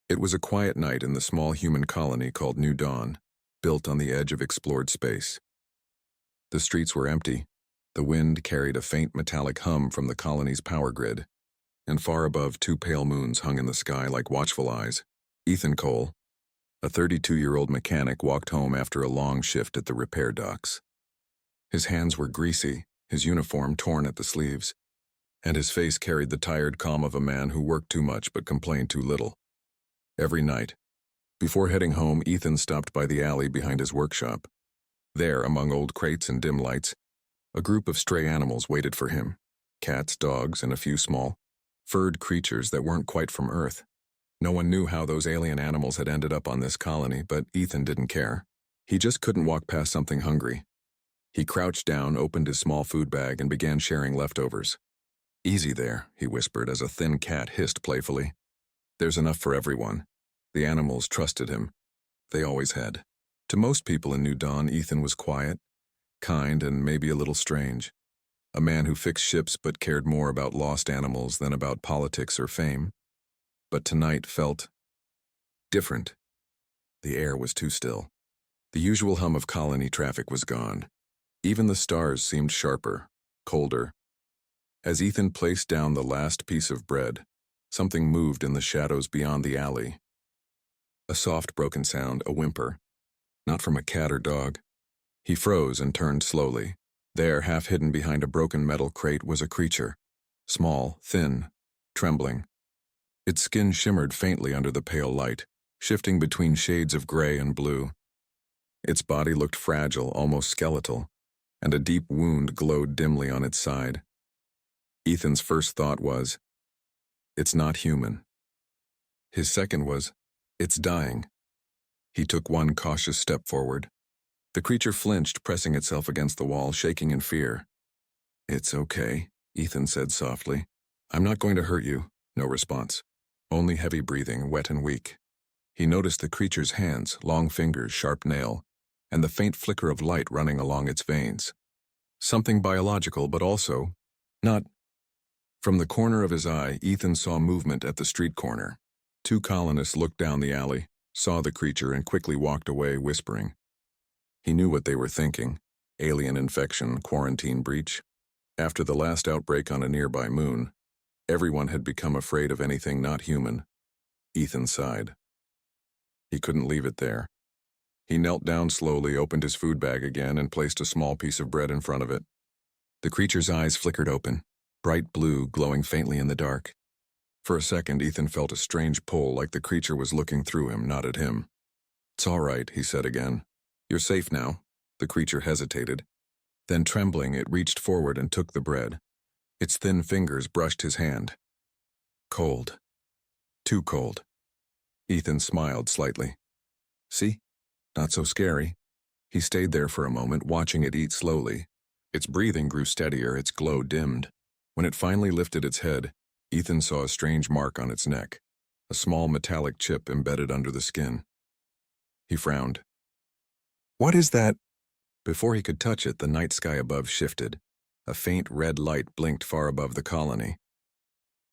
It was a quiet night in the small human colony called New Dawn, built on the edge of explored space. The streets were empty. The wind carried a faint metallic hum from the colony's power grid, and far above, two pale moons hung in the sky like watchful eyes. Ethan Cole, a 32-year-old mechanic, walked home after a long shift at the repair docks. His hands were greasy, his uniform torn at the sleeves, and his face carried the tired calm of a man who worked too much but complained too little. Every night, before heading home, Ethan stopped by the alley behind his workshop. There, among old crates and dim lights, a group of stray animals waited for him. Cats, dogs, and a few small, furred creatures that weren't quite from Earth. No one knew how those alien animals had ended up on this colony, but Ethan didn't care. He just couldn't walk past something hungry. He crouched down, opened his small food bag, and began sharing leftovers. "Easy there," he whispered as a thin cat hissed playfully. "There's enough for everyone." The animals trusted him. They always had. To most people in New Dawn, Ethan was quiet, kind, and maybe a little strange. A man who fixed ships but cared more about lost animals than about politics or fame. But tonight felt different. The air was too still. The usual hum of colony traffic was gone. Even the stars seemed sharper, colder. As Ethan placed down the last piece of bread, something moved in the shadows beyond the alley. A soft, broken sound, a whimper. Not from a cat or dog. He froze and turned slowly. There, half hidden behind a broken metal crate, was a creature. Small, thin, trembling. Its skin shimmered faintly under the pale light, shifting between shades of gray and blue. Its body looked fragile, almost skeletal, and a deep wound glowed dimly on its side. Ethan's first thought was, "It's not human." His second was, "It's dying." He took one cautious step forward. The creature flinched, pressing itself against the wall, shaking in fear. "It's okay," Ethan said softly. "I'm not going to hurt you." No response. Only heavy breathing, wet and weak. He noticed the creature's hands, long fingers, sharp nail, and the faint flicker of light running along its veins. Something biological, but also not. From the corner of his eye, Ethan saw movement at the street corner. Two colonists looked down the alley, saw the creature, and quickly walked away, whispering. He knew what they were thinking. Alien infection, quarantine breach. After the last outbreak on a nearby moon, everyone had become afraid of anything not human. Ethan sighed. He couldn't leave it there. He knelt down slowly, opened his food bag again, and placed a small piece of bread in front of it. The creature's eyes flickered open, bright blue, glowing faintly in the dark. For a second, Ethan felt a strange pull, like the creature was looking through him, not at him. "It's all right," he said again. "You're safe now." The creature hesitated. Then, trembling, it reached forward and took the bread. Its thin fingers brushed his hand. Cold. Too cold. Ethan smiled slightly. "See? Not so scary." He stayed there for a moment, watching it eat slowly. Its breathing grew steadier, its glow dimmed. When it finally lifted its head, Ethan saw a strange mark on its neck, a small metallic chip embedded under the skin. He frowned. "What is that?" Before he could touch it, the night sky above shifted. A faint red light blinked far above the colony.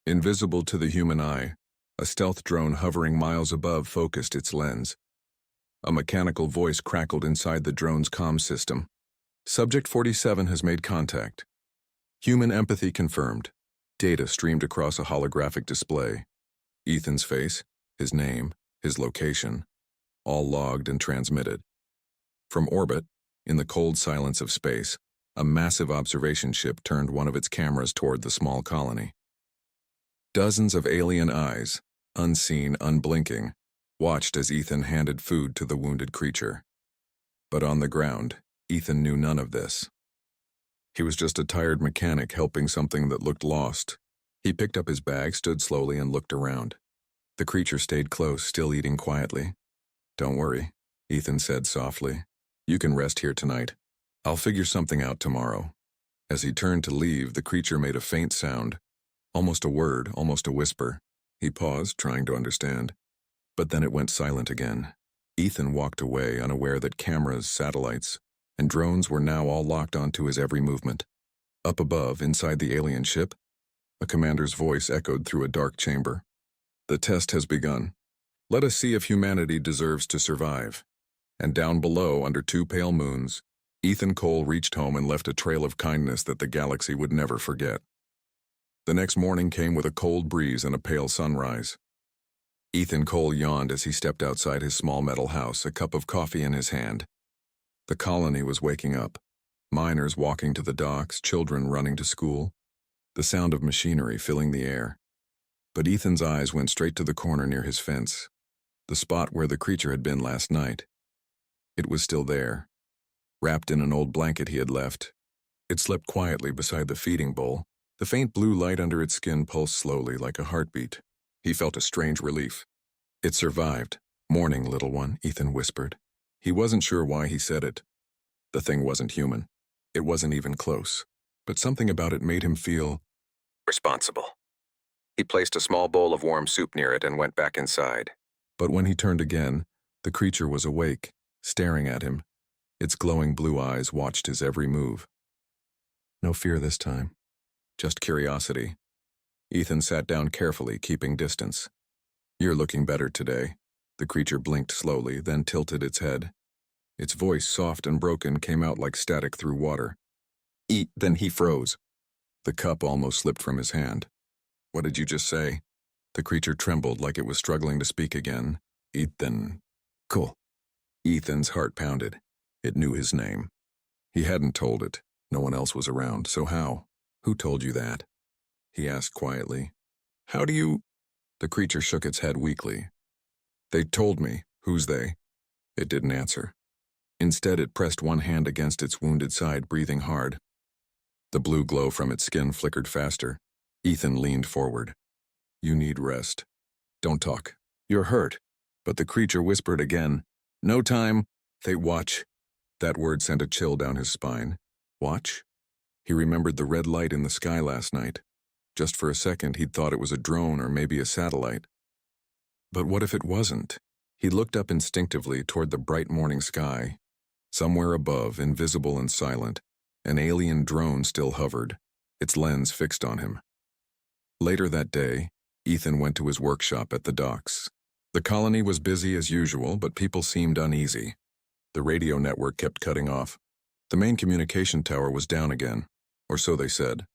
Invisible to the human eye, a stealth drone hovering miles above focused its lens. A mechanical voice crackled inside the drone's comm system. "Subject 47 has made contact. Human empathy confirmed." Data streamed across a holographic display. Ethan's face, his name, his location, all logged and transmitted. From orbit, in the cold silence of space, a massive observation ship turned one of its cameras toward the small colony. Dozens of alien eyes, unseen, unblinking, watched as Ethan handed food to the wounded creature. But on the ground, Ethan knew none of this. He was just a tired mechanic helping something that looked lost. He picked up his bag, stood slowly, and looked around. The creature stayed close, still eating quietly. "Don't worry," Ethan said softly. "You can rest here tonight. I'll figure something out tomorrow." As he turned to leave, the creature made a faint sound, almost a word, almost a whisper. He paused, trying to understand. But then it went silent again. Ethan walked away, unaware that cameras, satellites, and drones were now all locked onto his every movement. Up above, inside the alien ship, a commander's voice echoed through a dark chamber. "The test has begun. Let us see if humanity deserves to survive. And down below, under two pale moons, Ethan Cole reached home and left a trail of kindness that the galaxy would never forget. The next morning came with a cold breeze and a pale sunrise. Ethan Cole yawned as he stepped outside his small metal house, a cup of coffee in his hand. The colony was waking up. Miners walking to the docks, children running to school, the sound of machinery filling the air. But Ethan's eyes went straight to the corner near his fence, the spot where the creature had been last night. It was still there, wrapped in an old blanket he had left. It slept quietly beside the feeding bowl. The faint blue light under its skin pulsed slowly like a heartbeat. He felt a strange relief. It survived. "Morning, little one," Ethan whispered. He wasn't sure why he said it. The thing wasn't human. It wasn't even close. But something about it made him feel responsible. He placed a small bowl of warm soup near it and went back inside. But when he turned again, the creature was awake, staring at him. Its glowing blue eyes watched his every move. No fear this time. Just curiosity. Ethan sat down carefully, keeping distance. "You're looking better today." The creature blinked slowly, then tilted its head. Its voice, soft and broken, came out like static through water. "Eat," then he froze. The cup almost slipped from his hand. "What did you just say?" The creature trembled like it was struggling to speak again. "Ethan." "Cool." Ethan's heart pounded. It knew his name. He hadn't told it. No one else was around, so how? "Who told you that?" he asked quietly. "How do you—" The creature shook its head weakly. "They told me." "Who's they?" It didn't answer. Instead, it pressed one hand against its wounded side, breathing hard. The blue glow from its skin flickered faster. Ethan leaned forward. "You need rest. Don't talk. You're hurt." But the creature whispered again. "No time. They watch." That word sent a chill down his spine. Watch? He remembered the red light in the sky last night. Just for a second, he'd thought it was a drone or maybe a satellite. But what if it wasn't? He looked up instinctively toward the bright morning sky. Somewhere above, invisible and silent, an alien drone still hovered, its lens fixed on him. Later that day, Ethan went to his workshop at the docks. The colony was busy as usual, but people seemed uneasy. The radio network kept cutting off. The main communication tower was down again, or so they said.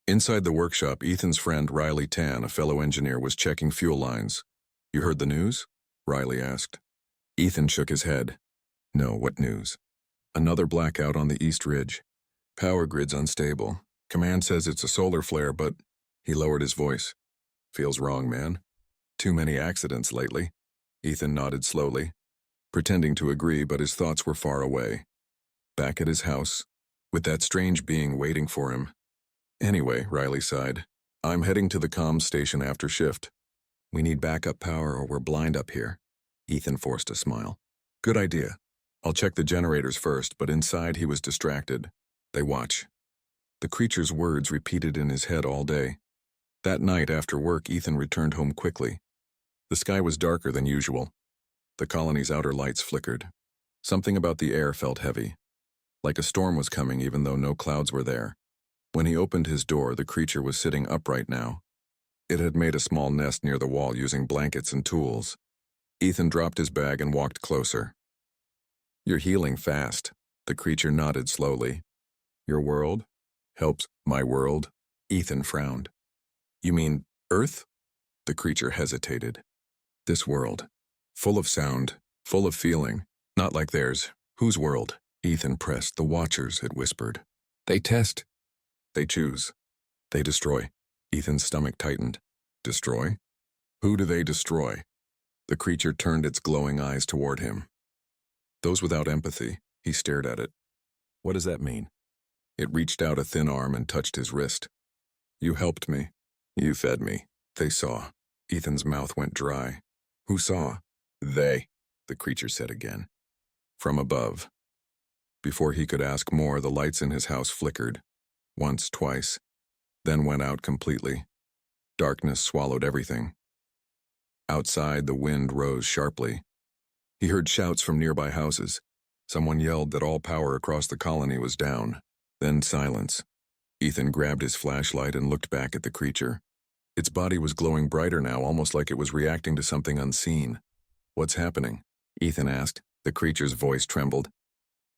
Inside the workshop, Ethan's friend Riley Tan, a fellow engineer, was checking fuel lines. "You heard the news?" Riley asked. Ethan shook his head. "No, what news?" "Another blackout on the East Ridge. Power grid's unstable. Command says it's a solar flare, but—" He lowered his voice. "Feels wrong, man. Too many accidents lately." Ethan nodded slowly, pretending to agree, but his thoughts were far away. Back at his house, with that strange being waiting for him. "Anyway," Riley sighed, "I'm heading to the comms station after shift. We need backup power or we're blind up here." Ethan forced a smile. "Good idea. I'll check the generators first," but inside he was distracted. They watch. The creature's words repeated in his head all day. That night after work, Ethan returned home quickly. The sky was darker than usual. The colony's outer lights flickered. Something about the air felt heavy, like a storm was coming even though no clouds were there. When he opened his door, the creature was sitting upright now. It had made a small nest near the wall using blankets and tools. Ethan dropped his bag and walked closer. "You're healing fast." The creature nodded slowly. "Your world helps my world." Ethan frowned. "You mean Earth?" The creature hesitated. "This world. Full of sound, full of feeling. Not like theirs." "Whose world?" Ethan pressed. "The Watchers," it whispered. "They test. They choose. They destroy." Ethan's stomach tightened. "Destroy? Who do they destroy?" The creature turned its glowing eyes toward him. "Those without empathy." He stared at it. "What does that mean?" It reached out a thin arm and touched his wrist. "You helped me. You fed me. They saw." Ethan's mouth went dry. "Who saw?" "They," the creature said again. "From above." Before he could ask more, the lights in his house flickered. Once, twice, then went out completely. Darkness swallowed everything. Outside, the wind rose sharply. He heard shouts from nearby houses. Someone yelled that all power across the colony was down. Then silence. Ethan grabbed his flashlight and looked back at the creature. Its body was glowing brighter now, almost like it was reacting to something unseen. "What's happening?" Ethan asked. The creature's voice trembled.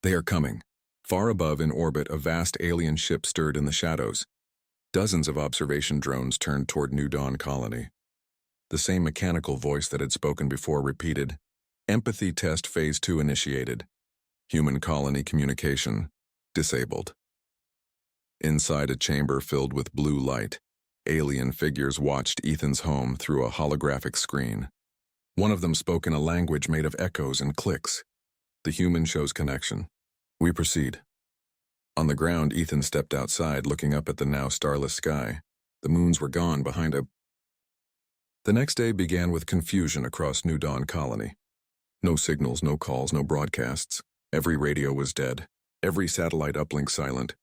"They are coming." Far above in orbit, a vast alien ship stirred in the shadows. Dozens of observation drones turned toward New Dawn Colony. The same mechanical voice that had spoken before repeated, "Empathy test phase 2 initiated. Human colony communication disabled." Inside a chamber filled with blue light, alien figures watched Ethan's home through a holographic screen. One of them spoke in a language made of echoes and clicks. The human shows connection. "We proceed." On the ground, Ethan stepped outside, looking up at the now starless sky. The moons were gone behind a... The next day began with confusion across New Dawn Colony. No signals, no calls, no broadcasts. Every radio was dead. Every satellite uplink silent.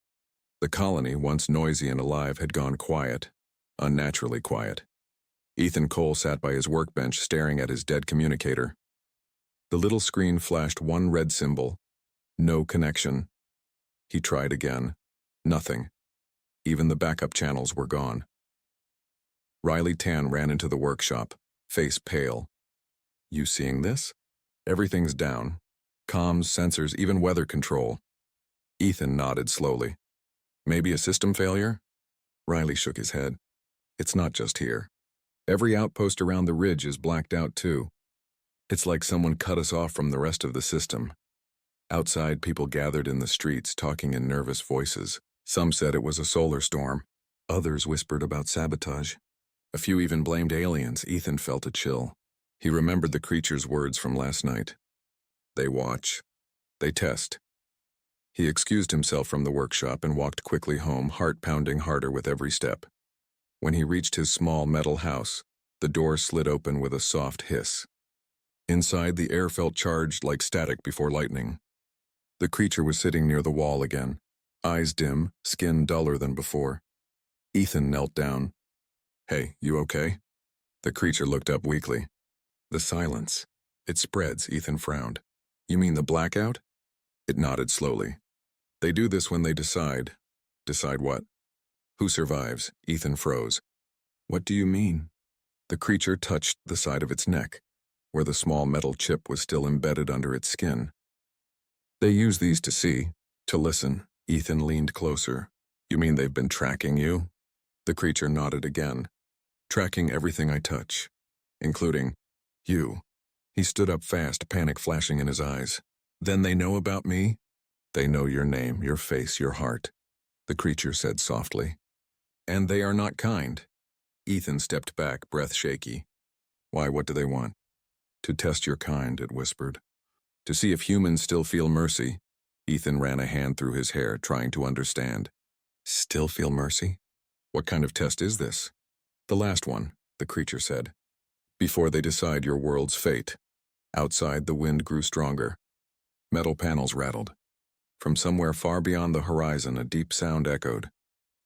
The colony, once noisy and alive, had gone quiet. Unnaturally quiet. Ethan Cole sat by his workbench, staring at his dead communicator. The little screen flashed one red symbol. No connection. He tried again. Nothing. Even the backup channels were gone. Riley Tan ran into the workshop, face pale. "You seeing this? Everything's down. Comms, sensors, even weather control." Ethan nodded slowly. "Maybe a system failure?" Riley shook his head. "It's not just here. Every outpost around the ridge is blacked out too. It's like someone cut us off from the rest of the system." Outside, people gathered in the streets, talking in nervous voices. Some said it was a solar storm. Others whispered about sabotage. A few even blamed aliens. Ethan felt a chill. He remembered the creature's words from last night. They watch. They test. He excused himself from the workshop and walked quickly home, heart pounding harder with every step. When he reached his small metal house, the door slid open with a soft hiss. Inside, the air felt charged like static before lightning. The creature was sitting near the wall again, eyes dim, skin duller than before. Ethan knelt down. "Hey, you okay?" The creature looked up weakly. The silence. "It spreads," Ethan frowned. "You mean the blackout?" It nodded slowly. "They do this when they decide." "Decide what?" "Who survives?" Ethan froze. "What do you mean?" The creature touched the side of its neck, where the small metal chip was still embedded under its skin. "They use these to see, to listen." Ethan leaned closer. "You mean they've been tracking you?" The creature nodded again. "Tracking everything I touch, including you." He stood up fast, panic flashing in his eyes. "Then they know about me?" "They know your name, your face, your heart," the creature said softly. "And they are not kind." Ethan stepped back, breath shaky. "Why, what do they want?" "To test your kind," it whispered. "To see if humans still feel mercy." Ethan ran a hand through his hair, trying to understand. "Still feel mercy? What kind of test is this?" "The last one," the creature said. "Before they decide your world's fate." Outside, the wind grew stronger. Metal panels rattled. From somewhere far beyond the horizon, a deep sound echoed,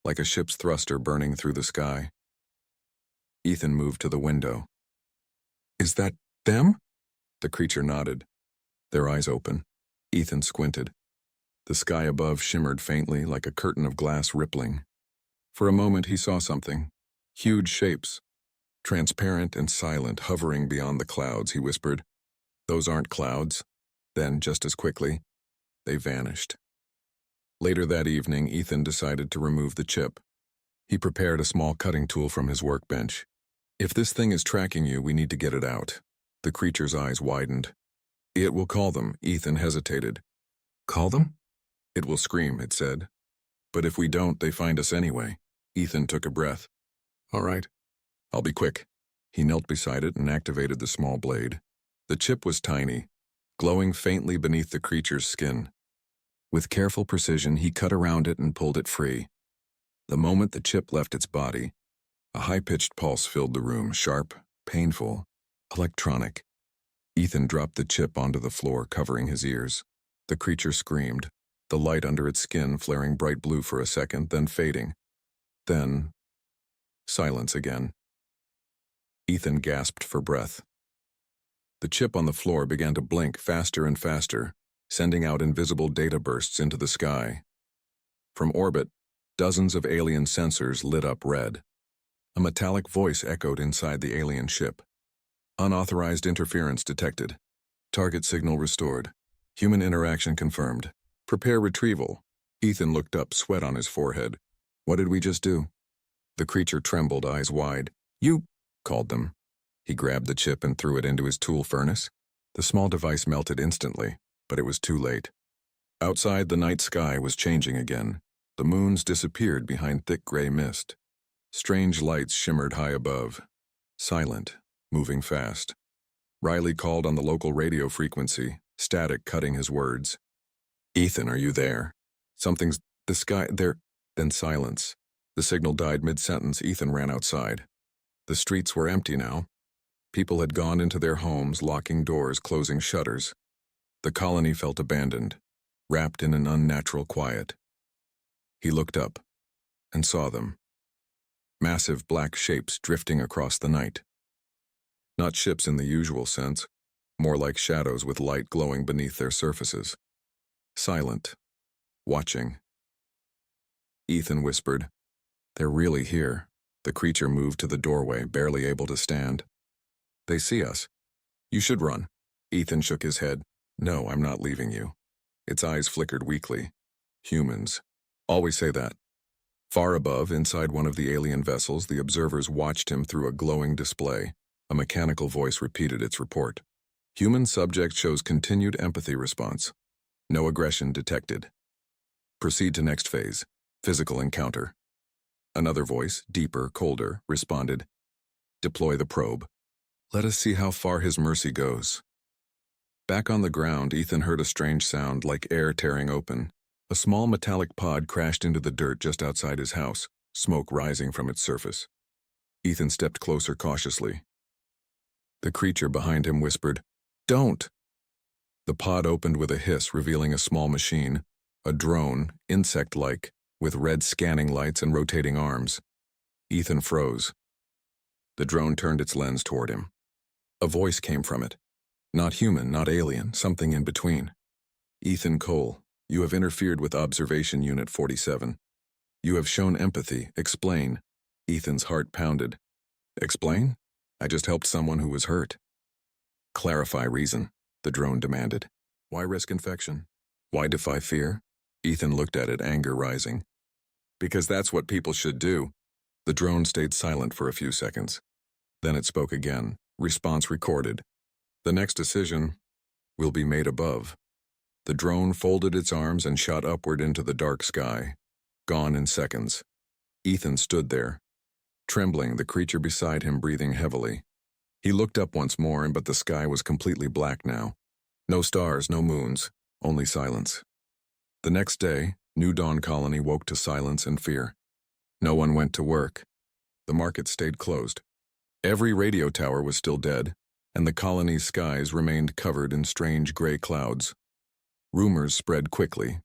like a ship's thruster burning through the sky. Ethan moved to the window. "Is that them?" The creature nodded. Their eyes open. Ethan squinted. The sky above shimmered faintly, like a curtain of glass rippling. For a moment he saw something. Huge shapes. Transparent and silent, hovering beyond the clouds, he whispered. "Those aren't clouds." Then, just as quickly, they vanished. Later that evening, Ethan decided to remove the chip. He prepared a small cutting tool from his workbench. "If this thing is tracking you, we need to get it out." The creature's eyes widened. "It will call them." Ethan hesitated. "Call them?" "It will scream," it said. "But if we don't, they find us anyway." Ethan took a breath. "All right. I'll be quick." He knelt beside it and activated the small blade. The chip was tiny, glowing faintly beneath the creature's skin. With careful precision, he cut around it and pulled it free. The moment the chip left its body, a high-pitched pulse filled the room, sharp, painful, electronic. Ethan dropped the chip onto the floor, covering his ears. The creature screamed, the light under its skin flaring bright blue for a second, then fading. Then, silence again. Ethan gasped for breath. The chip on the floor began to blink faster and faster, sending out invisible data bursts into the sky. From orbit, dozens of alien sensors lit up red. A metallic voice echoed inside the alien ship. Unauthorized interference detected. Target signal restored. Human interaction confirmed. Prepare retrieval. Ethan looked up, sweat on his forehead. What did we just do? The creature trembled, eyes wide. You called them. He grabbed the chip and threw it into his tool furnace. The small device melted instantly, but it was too late. Outside, the night sky was changing again. The moons disappeared behind thick gray mist. Strange lights shimmered high above. Silent, moving fast. Riley called on the local radio frequency, static cutting his words. Ethan, are you there? The sky, there. Then silence. The signal died mid-sentence. Ethan ran outside. The streets were empty now. People had gone into their homes, locking doors, closing shutters. The colony felt abandoned, wrapped in an unnatural quiet. He looked up and saw them. Massive black shapes drifting across the night. Not ships in the usual sense, more like shadows with light glowing beneath their surfaces. Silent, watching. Ethan whispered, "They're really here." The creature moved to the doorway, barely able to stand. "They see us. You should run." Ethan shook his head. "No, I'm not leaving you." Its eyes flickered weakly. Humans. Always say that. Far above, inside one of the alien vessels, the observers watched him through a glowing display. A mechanical voice repeated its report. Human subject shows continued empathy response. No aggression detected. Proceed to next phase. Physical encounter. Another voice, deeper, colder, responded. Deploy the probe. Let us see how far his mercy goes. Back on the ground, Ethan heard a strange sound like air tearing open. A small metallic pod crashed into the dirt just outside his house, smoke rising from its surface. Ethan stepped closer cautiously. The creature behind him whispered, "Don't!" The pod opened with a hiss, revealing a small machine, a drone, insect-like, with red scanning lights and rotating arms. Ethan froze. The drone turned its lens toward him. A voice came from it. Not human, not alien, something in between. "Ethan Cole, you have interfered with Observation Unit 47. You have shown empathy. Explain." Ethan's heart pounded. "Explain? I just helped someone who was hurt." "Clarify reason," the drone demanded. "Why risk infection? Why defy fear?" Ethan looked at it, anger rising. "Because that's what people should do." The drone stayed silent for a few seconds. Then it spoke again, response recorded. "The next decision will be made above." The drone folded its arms and shot upward into the dark sky, gone in seconds. Ethan stood there, trembling, the creature beside him breathing heavily. He looked up once more, but the sky was completely black now. No stars, no moons, only silence. The next day, New Dawn Colony woke to silence and fear. No one went to work. The market stayed closed. Every radio tower was still dead, and the colony's skies remained covered in strange gray clouds. Rumors spread quickly.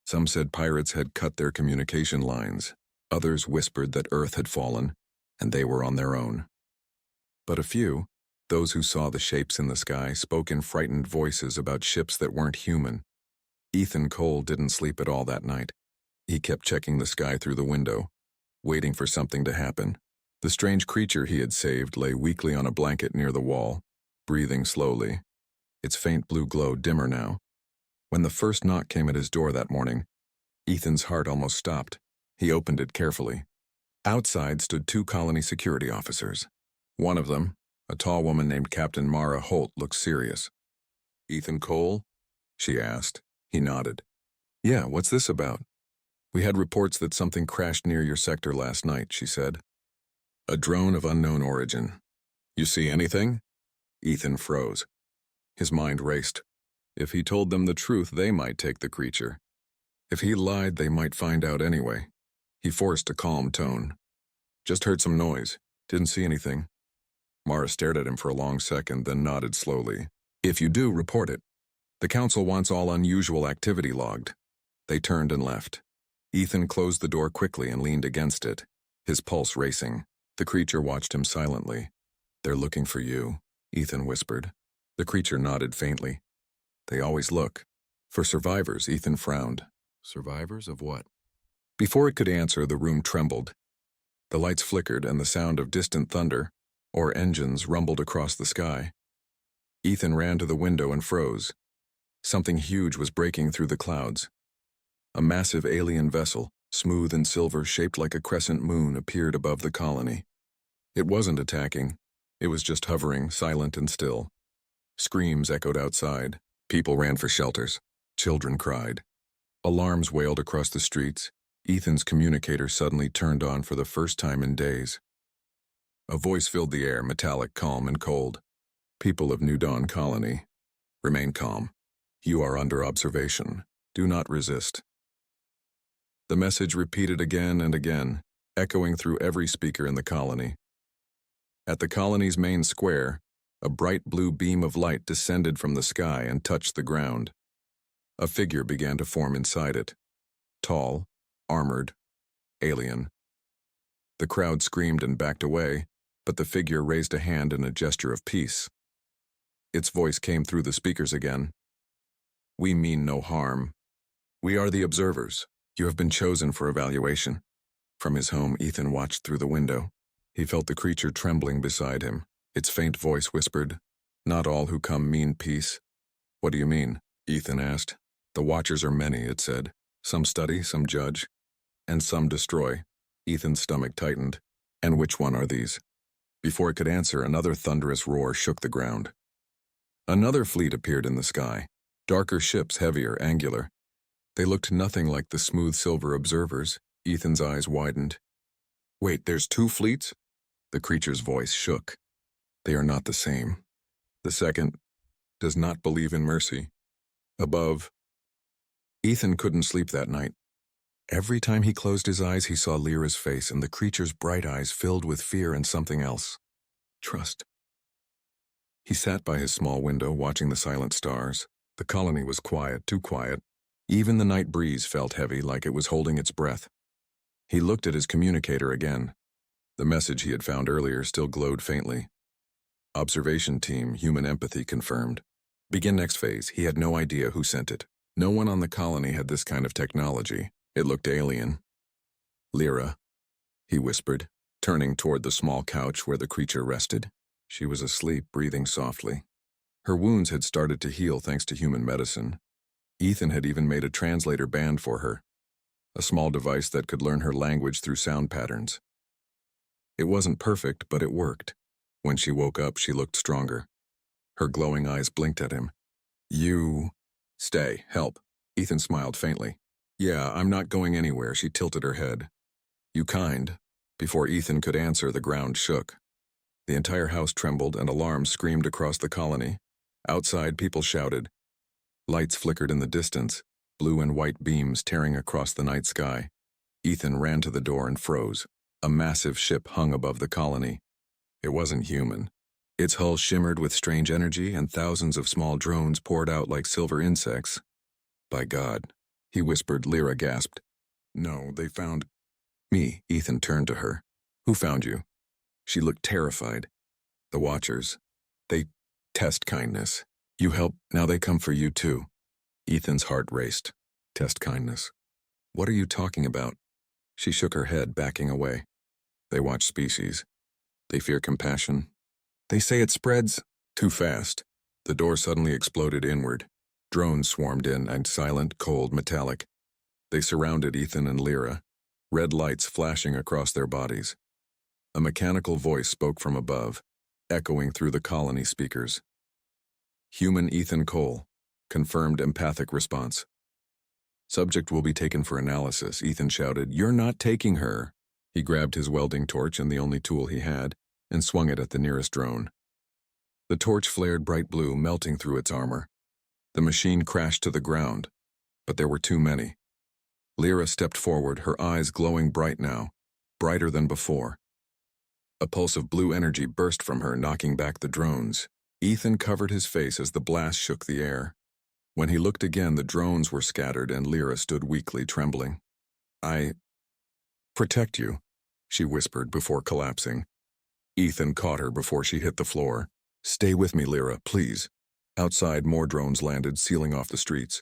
Some said pirates had cut their communication lines. Others whispered that Earth had fallen, and they were on their own. But a few, those who saw the shapes in the sky, spoke in frightened voices about ships that weren't human. Ethan Cole didn't sleep at all that night. He kept checking the sky through the window, waiting for something to happen. The strange creature he had saved lay weakly on a blanket near the wall, breathing slowly. Its faint blue glow dimmer now. When the first knock came at his door that morning, Ethan's heart almost stopped. He opened it carefully. Outside stood 2 colony security officers. One of them, a tall woman named Captain Mara Holt, looked serious. "Ethan Cole?" she asked. He nodded. "Yeah, what's this about?" "We had reports that something crashed near your sector last night," she said. "A drone of unknown origin. You see anything?" Ethan froze. His mind raced. If he told them the truth, they might take the creature. If he lied, they might find out anyway. He forced a calm tone. "Just heard some noise. Didn't see anything." Mara stared at him for a long second, then nodded slowly. "If you do, report it. The council wants all unusual activity logged." They turned and left. Ethan closed the door quickly and leaned against it, his pulse racing. The creature watched him silently. "They're looking for you," Ethan whispered. The creature nodded faintly. "They always look." "For survivors," Ethan frowned. "Survivors of what?" Before it could answer, the room trembled. The lights flickered and the sound of distant thunder, or engines, rumbled across the sky. Ethan ran to the window and froze. Something huge was breaking through the clouds. A massive alien vessel, smooth and silver, shaped like a crescent moon, appeared above the colony. It wasn't attacking. It was just hovering, silent and still. Screams echoed outside. People ran for shelters. Children cried. Alarms wailed across the streets. Ethan's communicator suddenly turned on for the first time in days. A voice filled the air, metallic, calm, and cold. People of New Dawn Colony, remain calm. You are under observation. Do not resist. The message repeated again and again, echoing through every speaker in the colony. At the colony's main square, a bright blue beam of light descended from the sky and touched the ground. A figure began to form inside it. Tall, armored, alien. The crowd screamed and backed away, but the figure raised a hand in a gesture of peace. Its voice came through the speakers again. We mean no harm. We are the observers. You have been chosen for evaluation. From his home, Ethan watched through the window. He felt the creature trembling beside him. Its faint voice whispered, "Not all who come mean peace." "What do you mean?" Ethan asked. "The Watchers are many," it said. "Some study, some judge, and some destroy." Ethan's stomach tightened. "And which one are these?" Before it could answer, another thunderous roar shook the ground. Another fleet appeared in the sky. Darker ships, heavier, angular. They looked nothing like the smooth silver observers. Ethan's eyes widened. "Wait, there's two fleets?" The creature's voice shook. "They are not the same. The second does not believe in mercy. Above." Ethan couldn't sleep that night. Every time he closed his eyes, he saw Lyra's face, and the creature's bright eyes filled with fear and something else. Trust. He sat by his small window, watching the silent stars. The colony was quiet, too quiet. Even the night breeze felt heavy, like it was holding its breath. He looked at his communicator again. The message he had found earlier still glowed faintly. Observation team, human empathy confirmed. Begin next phase. He had no idea who sent it. No one on the colony had this kind of technology. It looked alien. "Lyra," he whispered, turning toward the small couch where the creature rested. She was asleep, breathing softly. Her wounds had started to heal thanks to human medicine. Ethan had even made a translator band for her, a small device that could learn her language through sound patterns. It wasn't perfect, but it worked. When she woke up, she looked stronger. Her glowing eyes blinked at him. "You..." "Stay, help." Ethan smiled faintly. "Yeah, I'm not going anywhere," she tilted her head. "You kind." Before Ethan could answer, the ground shook. The entire house trembled and alarms screamed across the colony. Outside, people shouted. Lights flickered in the distance, blue and white beams tearing across the night sky. Ethan ran to the door and froze. A massive ship hung above the colony. It wasn't human. Its hull shimmered with strange energy, and thousands of small drones poured out like silver insects. "By God," he whispered. Lyra gasped. "No, they found..." "Me." Ethan turned to her. "Who found you?" She looked terrified. "The Watchers. They test kindness. You help, now they come for you too." Ethan's heart raced. "Test kindness. What are you talking about?" She shook her head, backing away. "They watch species. They fear compassion. They say it spreads too fast." The door suddenly exploded inward. Drones swarmed in, and silent, cold, metallic. They surrounded Ethan and Lyra, red lights flashing across their bodies. A mechanical voice spoke from above, echoing through the colony speakers. "Human Ethan Cole. Confirmed empathic response." "Subject will be taken for analysis," Ethan shouted. "You're not taking her." He grabbed his welding torch, and the only tool he had, and swung it at the nearest drone. The torch flared bright blue, melting through its armor. The machine crashed to the ground, but there were too many. Lyra stepped forward, her eyes glowing bright now, brighter than before. A pulse of blue energy burst from her, knocking back the drones. Ethan covered his face as the blast shook the air. When he looked again, the drones were scattered and Lyra stood weakly, trembling. "I protect you," she whispered before collapsing. Ethan caught her before she hit the floor. "Stay with me, Lyra, please." Outside, more drones landed, sealing off the streets.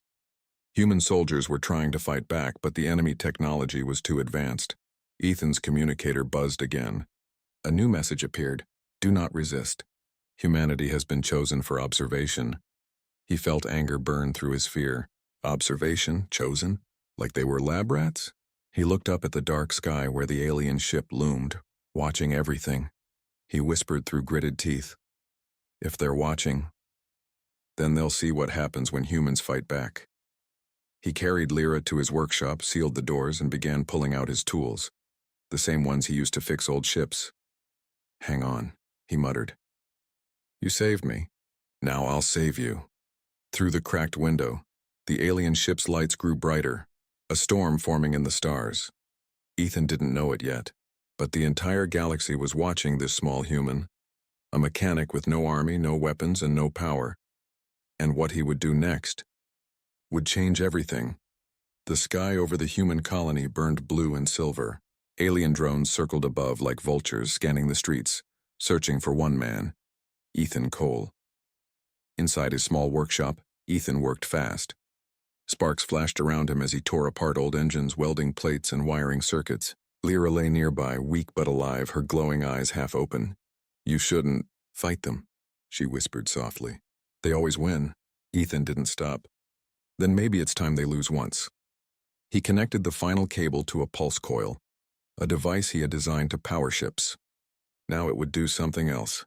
Human soldiers were trying to fight back, but the enemy technology was too advanced. Ethan's communicator buzzed again. A new message appeared. Do not resist. Humanity has been chosen for observation. He felt anger burn through his fear. Observation? Chosen? Like they were lab rats? He looked up at the dark sky where the alien ship loomed, watching everything. He whispered through gritted teeth. If they're watching, then they'll see what happens when humans fight back. He carried Lyra to his workshop, sealed the doors, and began pulling out his tools, the same ones he used to fix old ships. Hang on, he muttered. You saved me. Now I'll save you. Through the cracked window, the alien ship's lights grew brighter, a storm forming in the stars. Ethan didn't know it yet, but the entire galaxy was watching this small human, a mechanic with no army, no weapons, and no power. And what he would do next would change everything. The sky over the human colony burned blue and silver. Alien drones circled above like vultures, scanning the streets, searching for one man, Ethan Cole. Inside his small workshop, Ethan worked fast. Sparks flashed around him as he tore apart old engines, welding plates and wiring circuits. Lyra lay nearby, weak but alive, her glowing eyes half open. You shouldn't fight them, she whispered softly. They always win. Ethan didn't stop. Then maybe it's time they lose once. He connected the final cable to a pulse coil, a device he had designed to power ships. Now it would do something else.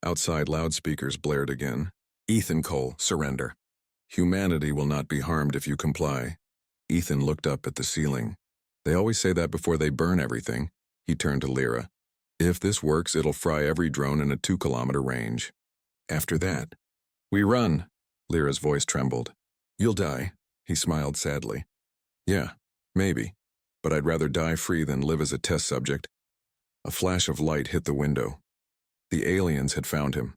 Outside, loudspeakers blared again. Ethan Cole, surrender. Humanity will not be harmed if you comply. Ethan looked up at the ceiling. They always say that before they burn everything. He turned to Lyra. If this works, it'll fry every drone in a 2-kilometer range. After that, we run. Lyra's voice trembled. You'll die. He smiled sadly. Yeah, maybe. But I'd rather die free than live as a test subject. A flash of light hit the window. The aliens had found him.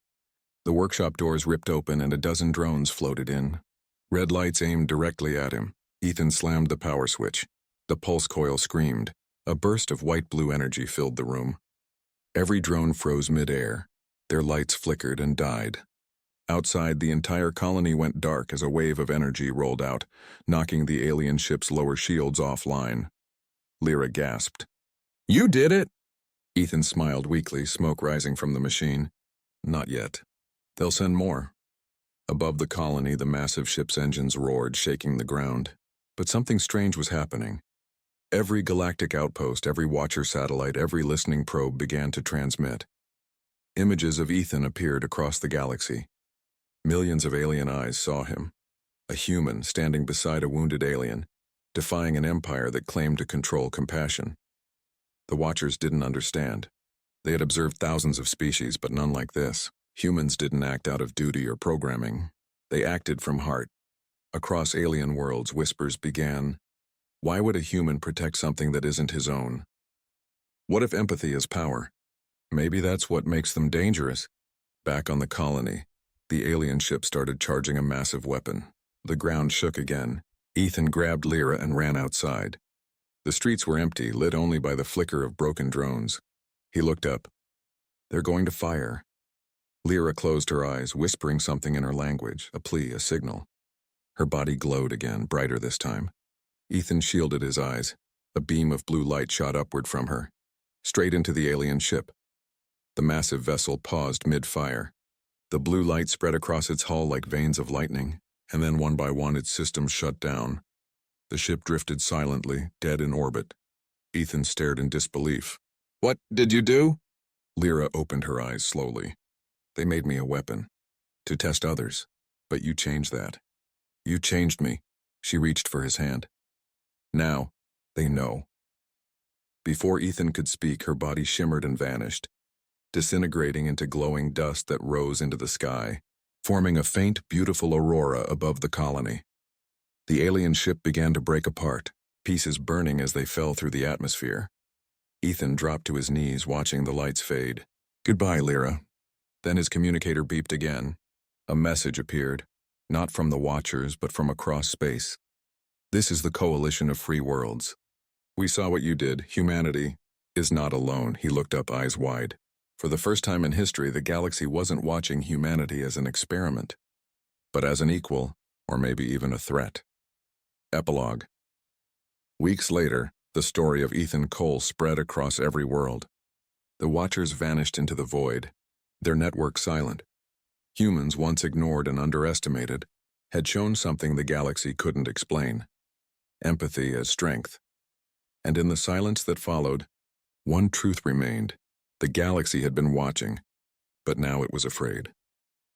The workshop doors ripped open and a dozen drones floated in. Red lights aimed directly at him. Ethan slammed the power switch. The pulse coil screamed. A burst of white-blue energy filled the room. Every drone froze mid-air. Their lights flickered and died. Outside, the entire colony went dark as a wave of energy rolled out, knocking the alien ship's lower shields offline. Lyra gasped. You did it! Ethan smiled weakly, smoke rising from the machine. Not yet. They'll send more. Above the colony, the massive ship's engines roared, shaking the ground. But something strange was happening. Every galactic outpost, every watcher satellite, every listening probe began to transmit. Images of Ethan appeared across the galaxy. Millions of alien eyes saw him. A human standing beside a wounded alien, defying an empire that claimed to control compassion. The Watchers didn't understand. They had observed thousands of species, but none like this. Humans didn't act out of duty or programming. They acted from heart. Across alien worlds, whispers began. Why would a human protect something that isn't his own? What if empathy is power? Maybe that's what makes them dangerous. Back on the colony, the alien ship started charging a massive weapon. The ground shook again. Ethan grabbed Lyra and ran outside. The streets were empty, lit only by the flicker of broken drones. He looked up. They're going to fire. Lyra closed her eyes, whispering something in her language, a plea, a signal. Her body glowed again, brighter this time. Ethan shielded his eyes. A beam of blue light shot upward from her, straight into the alien ship. The massive vessel paused mid-fire. The blue light spread across its hull like veins of lightning, and then one by one its systems shut down. The ship drifted silently, dead in orbit. Ethan stared in disbelief. What did you do? Lyra opened her eyes slowly. They made me a weapon. To test others. But you changed that. You changed me. She reached for his hand. Now, they know. Before Ethan could speak, her body shimmered and vanished, disintegrating into glowing dust that rose into the sky, forming a faint, beautiful aurora above the colony. The alien ship began to break apart, pieces burning as they fell through the atmosphere. Ethan dropped to his knees, watching the lights fade. Goodbye, Lyra. Then his communicator beeped again. A message appeared, not from the Watchers, but from across space. This is the coalition of free worlds. We saw what you did. Humanity is not alone. He looked up, eyes wide. For the first time in history, the galaxy wasn't watching humanity as an experiment, but as an equal, or maybe even a threat. Epilogue. Weeks later, The story of Ethan Cole spread across every world. The Watchers vanished into the void, their network silent. Humans, once ignored and underestimated, had shown something the galaxy couldn't explain: empathy as strength. And in the silence that followed, one truth remained: the galaxy had been watching, but now it was afraid.